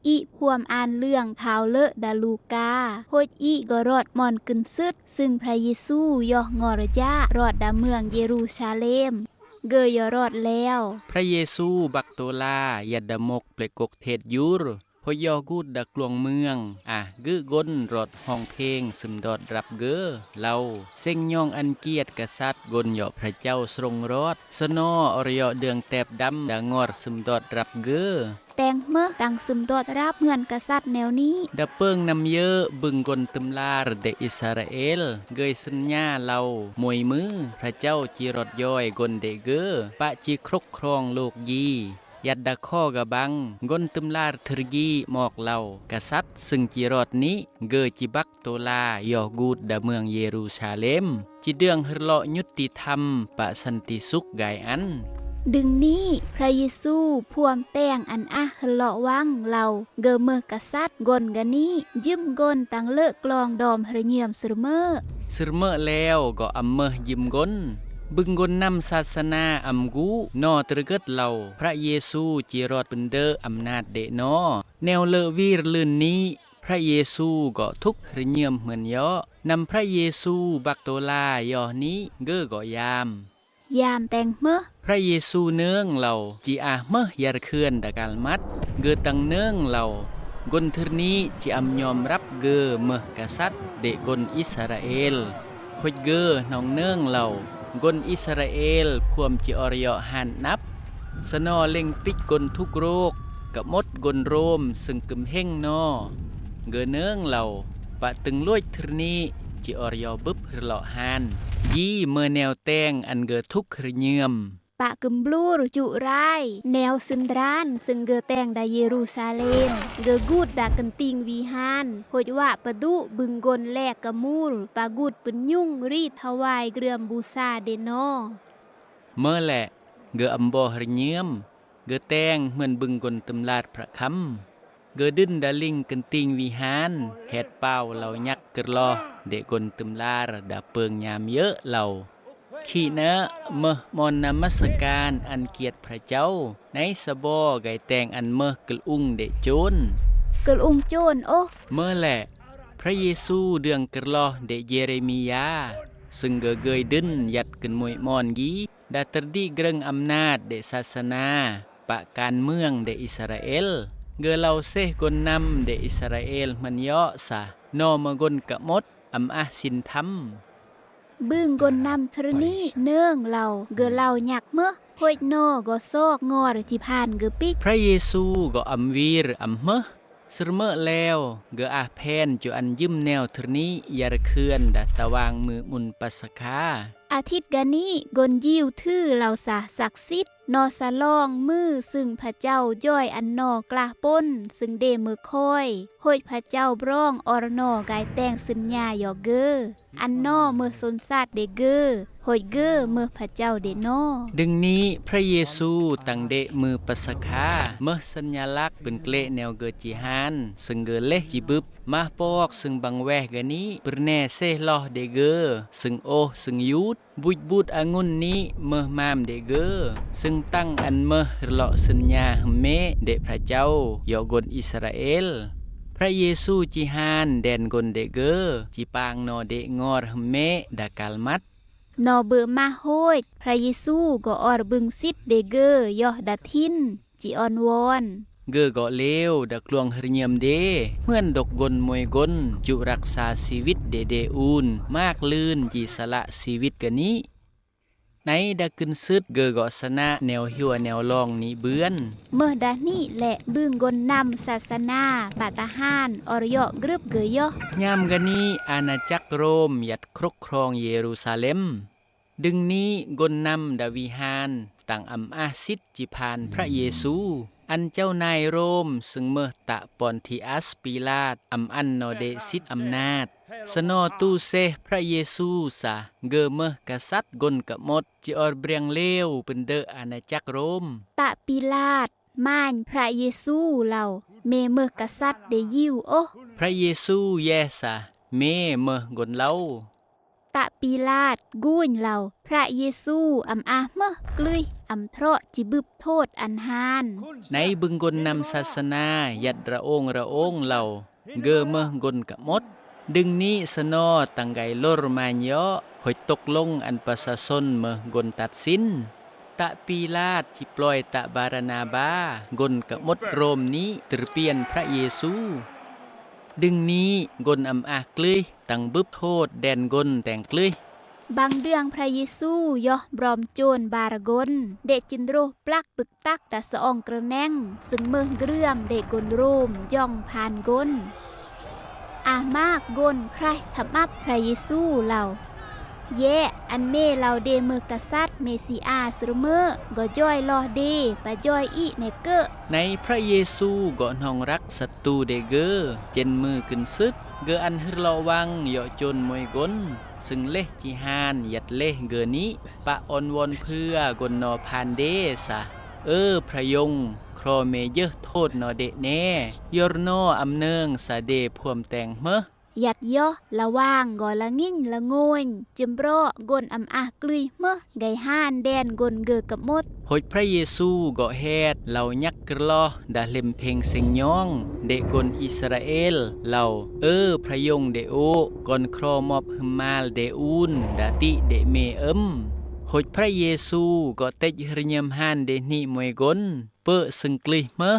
อีพวมอ่านเรื่องข่าวเลอะดาลูกาโฮดอีก็รอดมอนกึนซึดซึ่งพระเยซูยอกงอระยะรอดดาเมืองเยรูชาเล็มเกยยอรอดแล้วพระเยซูบักโตลายัดดมกเปลกกเทศยุรพยอกูดดักลวงเมืองกึก้นรถห้องเพลงซึมดอดรับเกอเราเส้งย่องอันเกียรติกษัตริย์กนหยอพระเจ้าทรงรอดสนออรยอเดืองแตบดำดางอดซึมดอดรับเกอแตงเมื่อตังซึมดอดรับเงินกษัตริย์แนวนี้ดาเปิงนำเยอะบึงกนตึมลาเดอิสราเอลเกยสัญญาเรามวยมือพระเจ้าจีรดย่อยกนเดเกอปะจีครกครองโลกยียัดดาข้อกะบังกนตึมลาทรกีหมอกเหล่ากษัตริย์ซึ่งจีรดนี้เกยจิบักโตลายอกูดดาเมืองเยรูชาเล็มจีเดืองฮรเลาะยุติธรรมปะสันติสุขกายอันดึงนี้พระเยซูพวมแต้งอันอะเลาะวังเราเกเมือกษัตริย์กนกะนี้ยืมกนตังเลิกกลองดอมหระเยียมสรเมอแล้วก็อำเมยิมกนบึงกนนำศาสนาอำกูนอตรกึดเหล่าพระเยซูจีรอดเป็นเดออำนาจเดนอแนวเลวีรลื่นนี้พระเยซูก็ทุกหระเยียมเหมือนย่อนำพระเยซูบักโตลายอนี้เก้อก็ยามแตงเมื่อพระเยซูเนืองเหล่าจีอาเมยารเคลื่อนดากาลมัดเกอตังเนืองเหล่ากนทึนี้จีอำยอมรับเกอเมกษัตริย์เดกนอิสราเอลพดเกอน้องเนืองเหล่ากนอิสราเอลพวมจีอรยอหันนับสนอเล็งปิดกนทุกโรคกับมดกนโรมซึ่งกึมเฮ่งนอเกอเนืองเหล่าปะตึงลวยทึนี้จีอรยอบึบหลอหันยี่เมื่อแนวแตงอันเกอทุกขรเยืมปะกึมบลูรจุไรแนวซึนดรานซึ่งเกแตงดาเยรูซาเล็มเกกูดดากันติงวีฮานโหดว่าปะดุบึงกนแลกกะมูลปากูดปึนยุ่งรีถวายเกลือมบูซาเดนอเมื่อแหละเกออัมบอหรเยืมเกแตงเหมือนบึงกนตำลาดพระคำเกดึนดาลิงกันติงวีฮานแฮดเป้าเหล่ายักกระลอเดกนตำลาดาเปิงยามเยอะเหล่าขีเนะเมมอนนมัสการอันเกียรติพระเจ้าในสบอไก่แตงอันเมกลอุงเดโจนกลอุงโจนโอเมื่อแหละพระเยซูเดืองกระลอเดเยเรมียาซึ่งเกยดึนยัดกันมวยมอนกีดาตรดีเกรงอำนาจเดศาสนาปะการเมืองเดอิสราเอลเกเราเซกนนำเดอิสราเอลมันย่อสะนอมกนกะมดอำอาสินธรรมบึงกนนำทรณีเนื่องเหล่าเกเหล่าหยักเมื่อห้อยนอก็ซอกงอรจิพานเกปิกพระเยซูก็อำวีรอำเมสรเมอแล้วเกอาแพนจูอันยืมแนวทรณียารเคลื่อนดาตะวางมือมุนปัสคาอาทิตย์กะนี้กนยิวทื่อเหล่าสาศักดิ์สิทธิ์นอสะลองมือซึ่งพระเจ้าย่อยอันนอกลาป้นซึ่งเดมือคอยห้อยพระเจ้าบร้องอรนอกายแตงสัญญายอเกออันนอเมื่อสนซาดเดเกอหอยเกอเมื่อพระเจ้าเดนอดึงนี้พระเยซูตั้งเดมือปัสคาเมื่อสัญลักษณ์เป็นเกลแนวเกจิฮานซึ่งเกเลจิบึบมาปอกซึ่งบังแวกกะนี้ปรแนเซลอเดเกอซึ่งโอซึ่งยูดบุดองุนนี้เมื่อมามเดเกอซึ่งตั้งอันเมื่อเลาะสัญญาเมเดพระเจ้ายอกนอิสราเอลพระเยซูจิฮานแดนกนเดเกอจิปางนอเดงอรเมดากาลมัดนอเบอมาโฮยพระเยซูก็ออบึงซิดเดเกอยอดาทินจิออนวอนเกอก็เลวดักลวงหรเยียมเดเหมือนดกกนมวยกนจุรักษาชีวิตเดอูนมากลื่นจีสละชีวิตกันนี้ในดักกึนซึดเกอก็สนะแนวหัวแนวลองนี้เบือนเมื่อดานี่แหละบึงกนนำศาสนาปาตาหานอรยอกรึบเกยยยามกันนี้อาณาจักรโรมยัดครกครองเยรูซาเล็มดึงนี้กนนำดาวิฮานต่างอำอาสิทธิจิพานพระเยซูอันเจ้านายโรมซึ่งเมื่อตะปอนทิอัสปีลาตอำอันนอเดสิทธิอำนาจสนอตูเซพระเยซูสะเกเมื่อกษัตริย์กนกะมดจิออร์เบรียงเลวเป็นเดออาณาจักรโรมตะปีลาตม่านพระเยซูเหล่าเมเมื่อกษัตริย์เดยิวโอพระเยซูแยสะเมเมื่อกนเล่า ตะปีลาดกู้นเหล่าพระเยซูอำอาเมื่อกลืยอำเทราะจิบึบโทษอันหาน ในบึงกลนำศาสนายัดระองเหล่าเกอเมกลกะมดดึงนี้สนอตังไกลรมาเยาะหอยตกลงอันประชาชนเมกลตัดสินตะปีลาดจิปล่อยตะบารนาบากลกะมดโรมนี้ตรเปียนพระเยซูดึงนี้กลอำอากลืยตังบึบโทษแดนกลแต่งกลืยบางเดืองพระเยซูยอบรอมโจรบารกลเดจินโรปลักปึกตักดะสะอองกระแนงซึ่งเมืองเกรื่อมเดกลโรมย่องผ่านกลอามากกลใครทำอับพระเยซูเหล่าแย่อันเมเหล่าเดเมกษัตริย์เมซิอาสรเมอก็ย่อยลอเดปะย่อยอีเนเกอในพระเยซูก็นองรักศัตรูเดเกอเจนมือขึ้นซึดเกออันหึรอวังเหยาะจนมวยกลซึ่งเลจิฮานยัดเลเกอนี้ปะออนวอนเพื่อกนนอพานเดสะพระยงครอเมเยอะโทษนอเดแน่ยอรนออำเนืองสาเดพวมแต่งเมอยัดย่อละว่างก่อละงิ่งละงวยจิมโรกนอำอากลืยเมื่อไกห้านแดนกนเกอกับมดหดพระเยซูก็เฮ็ดเหล่ายักกระลอดาเล็มเพงเซงยองเดกนอิสราเอลเหล่าพระยงเดโอกอนครอมอบหึมมาลเดอูนดาติเดเมหดพระเยซูก็เตจหริยมหานเดนิมวยกนเปอซึ่งกลิเมอ